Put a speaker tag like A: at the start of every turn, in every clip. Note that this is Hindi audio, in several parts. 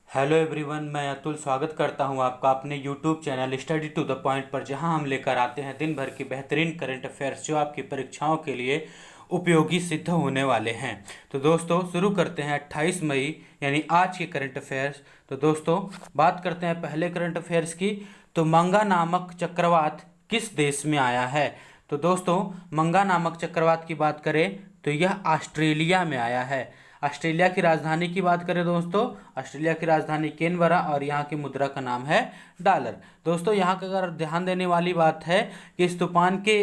A: हेलो एवरीवन, मैं अतुल स्वागत करता हूं आपका अपने YouTube channel study to the point पर, जहां हम लेकर आते हैं दिन भर की बेहतरीन करंट अफेयर्स जो आपकी परीक्षाओं के लिए उपयोगी सिद्ध होने वाले हैं। तो दोस्तों शुरू करते हैं 28 मई यानी आज के करंट अफेयर्स। तो दोस्तों बात करते हैं पहले करंट अफेयर्स की। तो मंगा नामक चक्रवात किस देश में आया है? तो दोस्तों मंगा नामक चक्रवात की बात करें तो यह ऑस्ट्रेलिया में आया है। ऑस्ट्रेलिया की राजधानी की बात करें दोस्तों, ऑस्ट्रेलिया की राजधानी कैनबरा और यहाँ की मुद्रा का नाम है डॉलर। दोस्तों यहाँ का अगर ध्यान देने वाली बात है कि इस तूफान के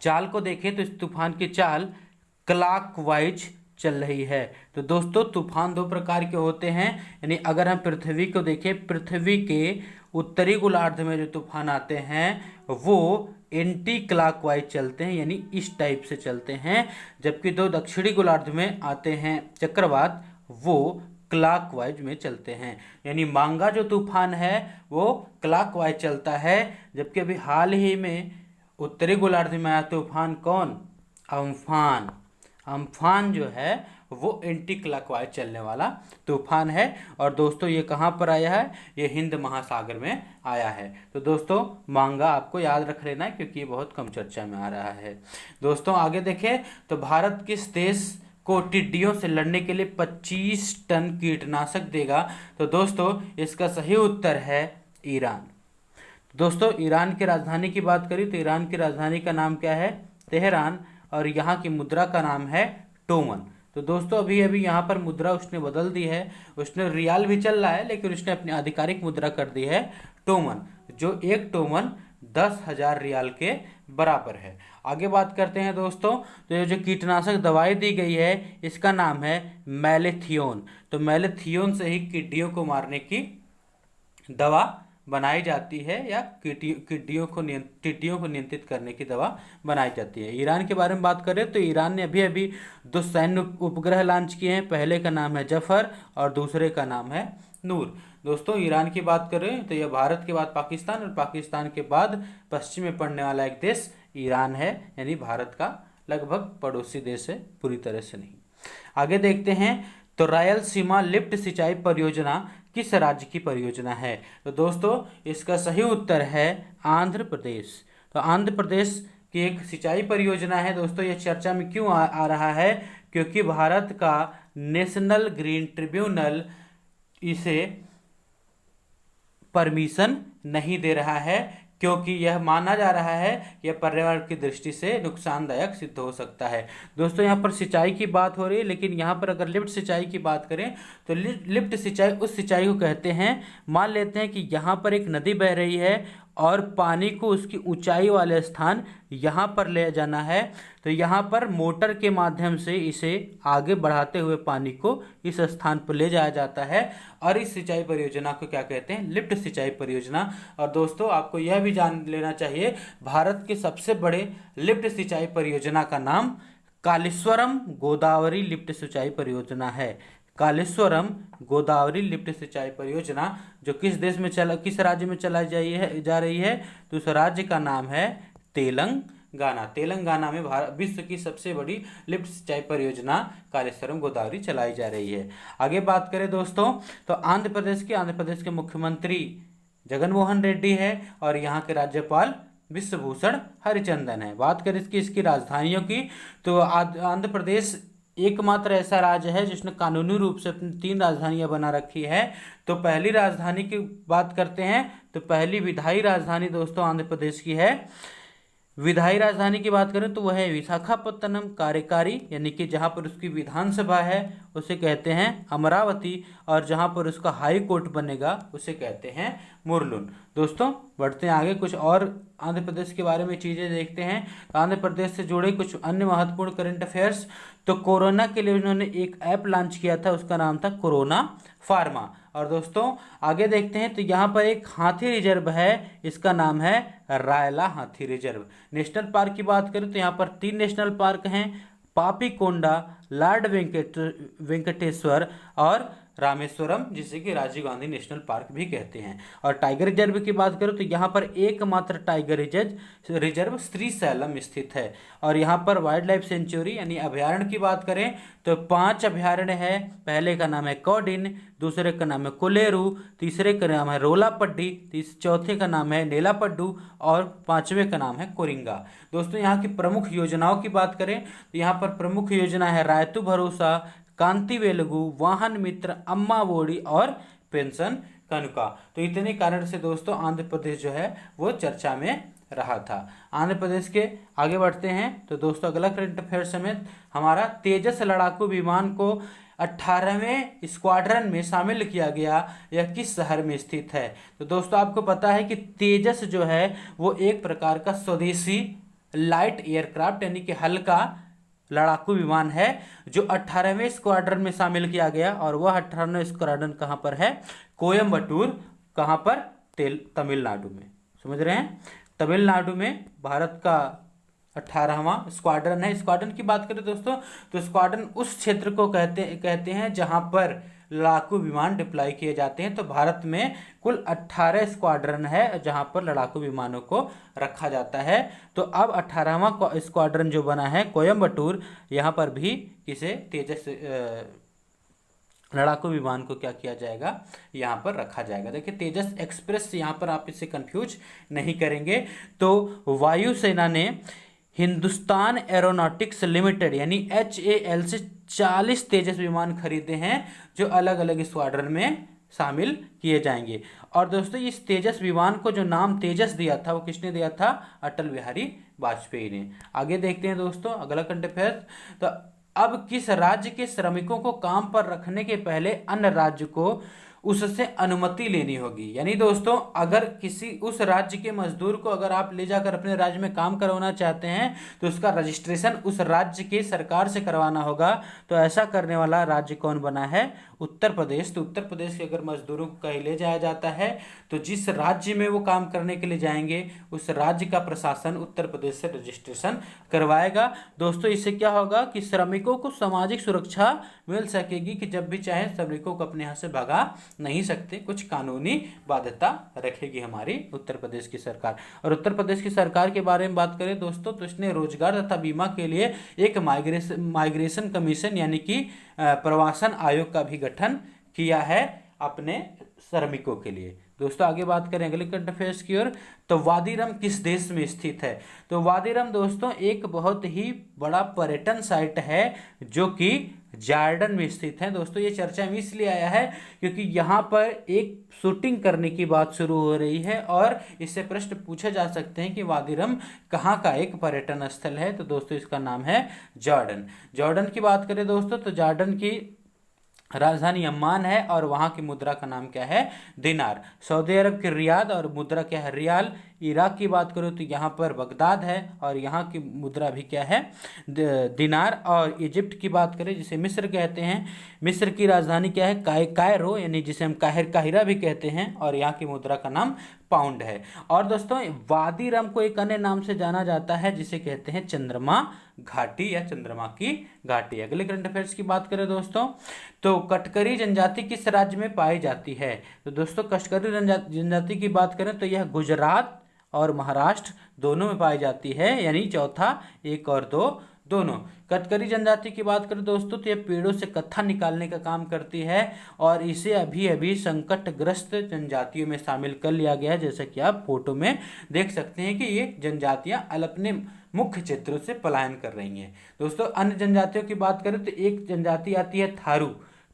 A: चाल को देखें तो इस तूफान की चाल क्लॉकवाइज चल रही है। तो दोस्तों तूफान दो प्रकार के होते हैं, यानी अगर हम पृथ्वी को देखें, पृथ्वी के उत्तरी गोलार्ध में जो तूफान आते हैं वो एंटी क्लॉकवाइज चलते हैं, यानी इस टाइप से चलते हैं, जबकि दो दक्षिणी गोलार्ध में आते हैं चक्रवात वो क्लॉकवाइज में चलते हैं। यानी मांगा जो तूफान है वो क्लॉकवाइज चलता है, जबकि अभी हाल ही में उत्तरी गोलार्ध में आया तूफान कौन? अम्फान। अम्फान जो है वो एंटी क्लॉकवाइज चलने वाला तूफान है। और दोस्तों ये कहाँ पर आया है? ये हिंद महासागर में आया है। तो दोस्तों मांगा आपको याद रख लेना है क्योंकि ये बहुत कम चर्चा में आ रहा है। दोस्तों आगे देखें तो भारत किस देश को टिड्डियों से लड़ने के लिए 25 टन कीटनाशक देगा? तो दोस्तों इसका सही उत्तर है ईरान। दोस्तों ईरान की राजधानी की बात करें तो ईरान की राजधानी का नाम क्या है? तेहरान। और यहाँ की मुद्रा का नाम है टोमन। तो दोस्तों अभी अभी यहाँ पर मुद्रा उसने बदल दी है, उसने रियाल भी चल रहा है लेकिन उसने अपनी आधिकारिक मुद्रा कर दी है टोमन, जो एक टोमन 10,000 रियाल के बराबर है। आगे बात करते हैं दोस्तों, तो ये जो कीटनाशक दवाई दी गई है इसका नाम है मैलेथियोन। तो मैलेथियोन से ही टिड्डियों को मारने की दवा बनाई जाती है या टिड्डियों को नियंत्रित करने की दवा बनाई जाती है। ईरान के बारे में बात करें तो ईरान ने अभी अभी दो सैन्य उपग्रह लॉन्च किए हैं, पहले का नाम है जफर और दूसरे का नाम है नूर। दोस्तों ईरान की बात करें तो यह भारत के बाद पाकिस्तान और पाकिस्तान के बाद पश्चिम में पड़ने वाला एक देश ईरान है, यानी भारत का लगभग पड़ोसी देश है, पूरी तरह से नहीं। आगे देखते हैं तो रायलसीमा लिफ्ट सिंचाई परियोजना किस राज्य की परियोजना है? तो दोस्तों इसका सही उत्तर है आंध्र प्रदेश। तो आंध्र प्रदेश की एक सिंचाई परियोजना है। दोस्तों ये चर्चा में क्यों आ रहा है? क्योंकि भारत का नेशनल ग्रीन ट्रिब्यूनल इसे परमिशन नहीं दे रहा है, क्योंकि यह माना जा रहा है कि यह पर्यावरण की दृष्टि से नुकसानदायक सिद्ध हो सकता है। दोस्तों यहाँ पर सिंचाई की बात हो रही है, लेकिन यहाँ पर अगर लिफ्ट सिंचाई की बात करें तो लिफ्ट सिंचाई उस सिंचाई को कहते हैं, मान लेते हैं कि यहाँ पर एक नदी बह रही है और पानी को उसकी ऊंचाई वाले स्थान यहाँ पर ले जाना है, तो यहाँ पर मोटर के माध्यम से इसे आगे बढ़ाते हुए पानी को इस स्थान पर ले जाया जाता है और इस सिंचाई परियोजना को क्या कहते हैं? लिफ्ट सिंचाई परियोजना। और दोस्तों आपको यह भी जान लेना चाहिए भारत के सबसे बड़े लिफ्ट सिंचाई परियोजना का नाम कालेश्वरम गोदावरी लिफ्ट सिंचाई परियोजना है। कालेश्वरम गोदावरी लिफ्ट सिंचाई परियोजना जो किस राज्य में चलाई जा रही है? तो उस राज्य का नाम है तेलंगाना। तेलंगाना में विश्व की सबसे बड़ी लिफ्ट सिंचाई परियोजना कालेश्वरम गोदावरी चलाई जा रही है। आगे बात करें दोस्तों तो आंध्र प्रदेश के मुख्यमंत्री जगन मोहन रेड्डी है और यहाँ के राज्यपाल विश्वभूषण हरिचंदन है। बात करें इसकी राजधानियों की तो आंध्र प्रदेश एकमात्र ऐसा राज्य है जिसने कानूनी रूप से अपनी 3 राजधानियां बना रखी है। तो पहली राजधानी की बात करते हैं तो पहली विधायी राजधानी दोस्तों आंध्र प्रदेश की है। विधायी राजधानी की बात करें तो वह है विशाखापत्तनम। कार्यकारी यानी कि जहाँ पर उसकी विधानसभा है उसे कहते हैं अमरावती, और जहाँ पर उसका हाई कोर्ट बनेगा उसे कहते हैं मुरलुन। दोस्तों बढ़ते हैं आगे, कुछ और आंध्र प्रदेश के बारे में चीज़ें देखते हैं। आंध्र प्रदेश से जुड़े कुछ अन्य महत्वपूर्ण करंट अफेयर्स। तो कोरोना के लिए उन्होंने एक ऐप लॉन्च किया था, उसका नाम था कोरोना फार्मा। और दोस्तों आगे देखते हैं तो यहाँ पर एक हाथी रिजर्व है, इसका नाम है रायला हाथी रिजर्व। नेशनल पार्क की बात करें तो यहाँ पर 3 नेशनल पार्क हैं, पापी कोंडा लॉर्ड वेंकटेश्वर और रामेश्वरम, जिसे कि राजीव गांधी नेशनल पार्क भी कहते हैं। और टाइगर रिजर्व की बात करें तो यहाँ पर एकमात्र टाइगर रिजर्व श्रीशैलम स्थित है। और यहाँ पर वाइल्ड लाइफ सेंचुरी यानी अभयारण्य की बात करें तो 5 अभयारण्य है। पहले का नाम है कौडिन, दूसरे का नाम है कोलेरू, तीसरे का नाम है रोलापड्डी, चौथे का नाम है नेलापड्डू और 5वें का नाम है कोरिंगा। दोस्तों यहाँ की प्रमुख योजनाओं की बात करें तो यहाँ पर प्रमुख योजना है रायतू भरोसा, कांति वेलगु, वाहन मित्र, अम्मा बोड़ी और पेंशन कनुका। तो इतने कारण से दोस्तों आंध्र प्रदेश जो है वो चर्चा में रहा था। आंध्र प्रदेश के आगे बढ़ते हैं तो दोस्तों अगला करंट अफेयर समेत हमारा तेजस लड़ाकू विमान को 18वें स्क्वाड्रन में शामिल किया गया, यह किस शहर में स्थित है। तो दोस्तों आपको पता है कि तेजस जो है वो एक प्रकार का स्वदेशी लाइट एयरक्राफ्ट यानी कि हल्का लड़ाकू विमान है जो 18वें स्क्वाड्रन में शामिल किया गया। और वह 18वां स्क्वाड्रन कहां पर है, कोयम्बटूर, कहां पर, तमिलनाडु में। समझ रहे हैं, तमिलनाडु में भारत का 18वां स्क्वाड्रन है। स्क्वाड्रन की बात करें दोस्तों तो स्क्वाड्रन उस क्षेत्र को कहते हैं जहां पर लड़ाकू विमान डिप्लॉय किए जाते हैं। तो भारत में कुल 18 स्क्वाड्रन है जहां पर लड़ाकू विमानों को रखा जाता है। तो अब 18वां स्क्वाड्रन जो बना है कोयम्बटूर, यहां पर भी किसे तेजस लड़ाकू विमान को क्या किया जाएगा, यहाँ पर रखा जाएगा। देखिए तेजस एक्सप्रेस, यहाँ पर आप इसे कंफ्यूज नहीं करेंगे। तो वायुसेना ने हिंदुस्तान एरोनॉटिक्स लिमिटेड यानी HAL से 40 तेजस विमान खरीदे हैं जो अलग अलग स्क्वाड्रन में शामिल किए जाएंगे। और दोस्तों इस तेजस विमान को जो नाम तेजस दिया था वो किसने दिया था, अटल बिहारी वाजपेयी ने। आगे देखते हैं दोस्तों अगला करंट अफेयर। तो अब किस राज्य के श्रमिकों को काम पर रखने के पहले अन्य राज्य को उससे अनुमति लेनी होगी। यानी दोस्तों अगर किसी उस राज्य के मजदूर को अगर आप ले जाकर अपने राज्य में काम करवाना चाहते हैं तो उसका रजिस्ट्रेशन उस राज्य की सरकार से करवाना होगा। तो ऐसा करने वाला राज्य कौन बना है, उत्तर प्रदेश। तो उत्तर प्रदेश के अगर मजदूरों को कहीं ले जाया जाता है तो जिस राज्य में वो काम करने के लिए जाएंगे उस राज्य का प्रशासन उत्तर प्रदेश से रजिस्ट्रेशन करवाएगा। दोस्तों इससे क्या होगा कि श्रमिकों को सामाजिक सुरक्षा मिल सकेगी कि जब भी चाहे श्रमिकों को अपने यहाँ से भगा नहीं सकते, कुछ कानूनी बाध्यता रखेगी हमारी उत्तर प्रदेश की सरकार। और उत्तर प्रदेश की सरकार के बारे में बात करें दोस्तों तो इसने रोजगार तथा बीमा के लिए एक माइग्रेशन कमीशन यानी कि प्रवासन आयोग का भी गठन किया है अपने श्रमिकों के लिए। दोस्तों आगे बात करें अगले करंट अफेयर्स की ओर। तो वादीरम किस देश में स्थित है। तो वादीरम दोस्तों एक बहुत ही बड़ा पर्यटन साइट है जो कि जॉर्डन में स्थित है। दोस्तों ये चर्चा में इसलिए आया है क्योंकि यहाँ पर एक शूटिंग करने की बात शुरू हो रही है और इससे प्रश्न पूछे जा सकते हैं कि वादीरम कहाँ का एक पर्यटन स्थल है। तो दोस्तों इसका नाम है जॉर्डन। जॉर्डन की बात करें दोस्तों तो जॉर्डन की राजधानी अम्मान है और वहाँ की मुद्रा का नाम क्या है, दिनार। सऊदी अरब की रियाद और मुद्रा क्या है, रियाल। इराक की बात करो तो यहाँ पर बगदाद है और यहाँ की मुद्रा भी क्या है, दिनार। और इजिप्ट की बात करें जिसे मिस्र कहते हैं, मिस्र की राजधानी क्या है, कायरो यानी जिसे हम काहिरा भी कहते हैं और यहाँ की मुद्रा का नाम पाउंड है। और दोस्तों वादी रम को एक अन्य नाम से जाना जाता है जिसे कहते हैं चंद्रमा घाटी या चंद्रमा की घाटी। अगले करंट अफेयर्स की बात करें दोस्तों तो कटकरी जनजाति किस राज्य में पाई जाती है। तो दोस्तों कटकरी जनजाति की बात करें तो यह गुजरात और महाराष्ट्र दोनों में पाई जाती है, यानी चौथा 1 और 2 दोनों। कटकरी जनजाति की बात करें दोस्तों तो ये पेड़ों से कत्था निकालने का काम करती है और इसे अभी अभी संकटग्रस्त जनजातियों में शामिल कर लिया गया है। जैसा कि आप फोटो में देख सकते हैं कि ये जनजातियां अपने मुख्य क्षेत्रों से पलायन कर रही हैं। दोस्तों अन्य जनजातियों की बात करें तो एक जनजाति आती है थारू।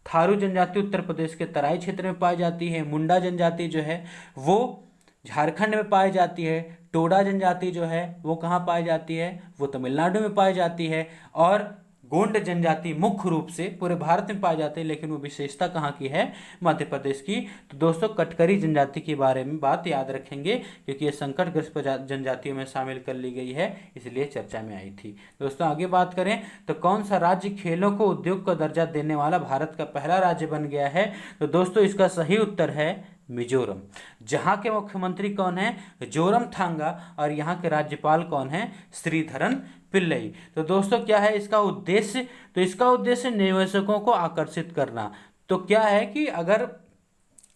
A: थारू जनजाति उत्तर प्रदेश के तराई क्षेत्र में पाई जाती है। मुंडा जनजाति जो है वो झारखंड में पाई जाती है। टोडा जनजाति जो है वो कहाँ पाई जाती है, वो तमिलनाडु में पाई जाती है। और गोंड जनजाति मुख्य रूप से पूरे भारत में पाई जाती है लेकिन वो विशेषता कहाँ की है, मध्य प्रदेश की। तो दोस्तों कटकरी जनजाति के बारे में बात याद रखेंगे क्योंकि ये संकटग्रस्त जनजातियों में शामिल कर ली गई है इसलिए चर्चा में आई थी। दोस्तों आगे बात करें तो कौन सा राज्य खेलों को उद्योग का दर्जा देने वाला भारत का पहला राज्य बन गया है। तो दोस्तों इसका सही उत्तर है मिजोरम। जहाँ के मुख्यमंत्री कौन है? जोरमथांगा। और यहाँ के राज्यपाल कौन है? श्रीधरन पिल्लई। तो दोस्तों क्या है इसका उद्देश्य? तो इसका उद्देश्य निवेशकों को आकर्षित करना। तो क्या है कि अगर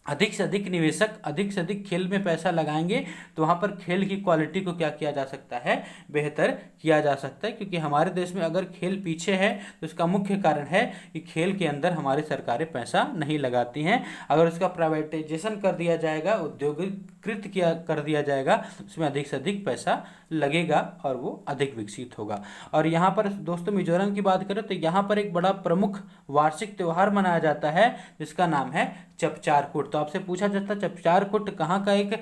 A: अधिक से अधिक निवेशक अधिक से अधिक खेल में पैसा लगाएंगे तो वहाँ पर खेल की क्वालिटी को क्या किया जा सकता है? बेहतर किया जा सकता है। क्योंकि हमारे देश में अगर खेल पीछे है तो इसका मुख्य कारण है कि खेल के अंदर हमारी सरकारें पैसा नहीं लगाती हैं। अगर उसका प्राइवेटाइजेशन कर दिया जाएगा, उद्योगीकृत कर दिया जाएगा, उसमें अधिक से अधिक पैसा लगेगा और वो अधिक विकसित होगा। और यहाँ पर दोस्तों मिजोरम की बात करें तो यहाँ पर एक बड़ा प्रमुख वार्षिक त्यौहार मनाया जाता है जिसका नाम है चपचारकुट। तो आपसे पूछा जाता है चपचारकुट कहाँ का एक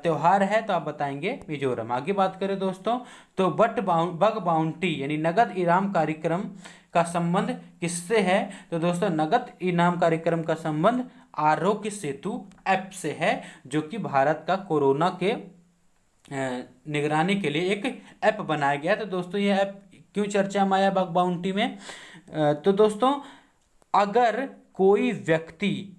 A: त्योहार है? तो आप बताएंगे मिजोरम। आगे बात करें दोस्तों तो बग बाउंटी यानी नगद इनाम कार्यक्रम का संबंध किससे है? तो दोस्तों नगद इनाम कार्यक्रम का संबंध आरोग्य सेतु ऐप से है, जो कि भारत का कोरोना के निगरानी के लिए एक ऐप बनाया गया है। तो दोस्तों ये ऐप क्यों चर्चा में आया बग बाउंटी में? तो दोस्तों अगर कोई व्यक्ति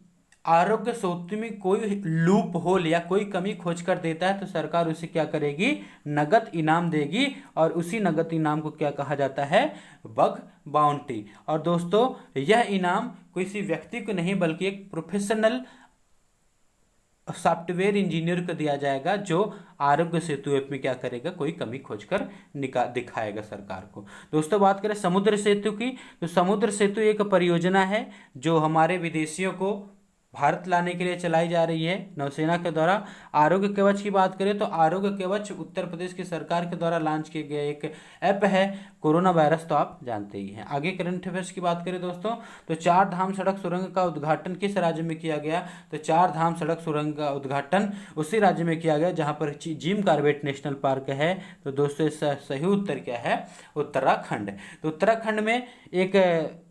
A: आरोग्य सेतु में कोई लूप होल या कोई कमी खोज कर देता है तो सरकार उसे क्या करेगी? नगद इनाम देगी। और उसी नगद इनाम को क्या कहा जाता है? Bug bounty. और दोस्तों यह इनाम किसी व्यक्ति को नहीं बल्कि एक प्रोफेशनल सॉफ्टवेयर इंजीनियर को दिया जाएगा जो आरोग्य सेतु ऐप में क्या करेगा? कोई कमी खोजकर दिखाएगा सरकार को। दोस्तों बात करें समुद्र सेतु की, तो समुद्र सेतु एक परियोजना है जो हमारे विदेशियों को भारत लाने के लिए चलाई जा रही है नौसेना के द्वारा। आरोग्य कवच की बात करें तो आरोग्य कवच उत्तर प्रदेश की सरकार के द्वारा लॉन्च किया गया एक ऐप है। कोरोना वायरस तो आप जानते ही हैं। आगे करंट अफेयर्स की बात करें दोस्तों तो चार धाम सड़क सुरंग का उद्घाटन किस राज्य में किया गया? तो चार धाम सड़क सुरंग का उद्घाटन उसी राज्य में किया गया जहाँ पर जिम कॉर्बेट नेशनल पार्क है। तो दोस्तों इसका सही उत्तर क्या है? उत्तराखंड। तो उत्तराखंड में एक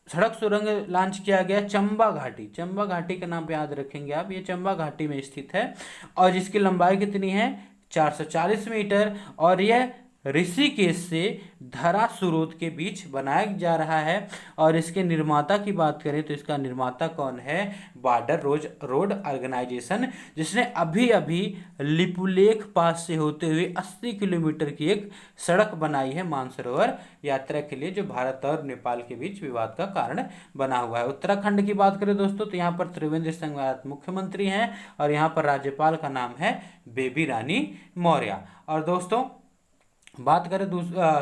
A: सड़क सुरंग लॉन्च किया गया चंबा घाटी। चंबा घाटी का नाम याद रखेंगे आप, ये चंबा घाटी में स्थित है और जिसकी लंबाई कितनी है? 440 मीटर। और यह ऋषिकेश से धरा सुरोद के बीच बनाया जा रहा है। और इसके निर्माता की बात करें तो इसका निर्माता कौन है? बॉर्डर रोड ऑर्गेनाइजेशन, जिसने अभी अभी लिपुलेख पास से होते हुए 80 किलोमीटर की एक सड़क बनाई है मानसरोवर यात्रा के लिए, जो भारत और नेपाल के बीच विवाद का कारण बना हुआ है। उत्तराखंड की बात करें दोस्तों तो यहाँ पर त्रिवेंद्र सिंह रावत मुख्यमंत्री हैं और यहाँ पर राज्यपाल का नाम है बेबी रानी मौर्य। और दोस्तों बात करें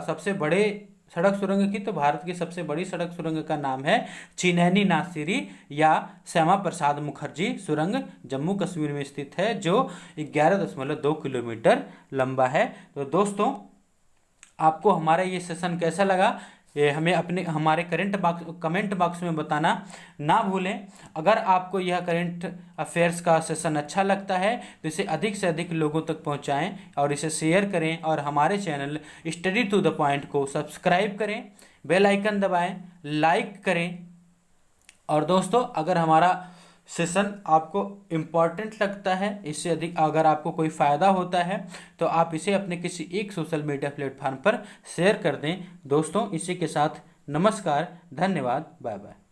A: सबसे बड़े सड़क सुरंग की, तो भारत की सबसे बड़ी सड़क सुरंग का नाम है चिनैनी नासिरी या श्यामा प्रसाद मुखर्जी सुरंग, जम्मू कश्मीर में स्थित है, जो 11.2 किलोमीटर लंबा है। तो दोस्तों आपको हमारा ये सेशन कैसा लगा ये हमें हमारे कमेंट बॉक्स में बताना ना भूलें। अगर आपको यह करंट अफेयर्स का सेशन अच्छा लगता है तो इसे अधिक से अधिक लोगों तक पहुंचाएं और इसे शेयर करें और हमारे channel study to the point को सब्सक्राइब करें, बेल आइकन दबाएं, लाइक करें। और दोस्तों अगर हमारा सेशन आपको इम्पॉर्टेंट लगता है, इससे अधिक अगर आपको कोई फ़ायदा होता है तो आप इसे अपने किसी एक सोशल मीडिया प्लेटफॉर्म पर शेयर कर दें। दोस्तों इसी के साथ नमस्कार, धन्यवाद, बाय बाय।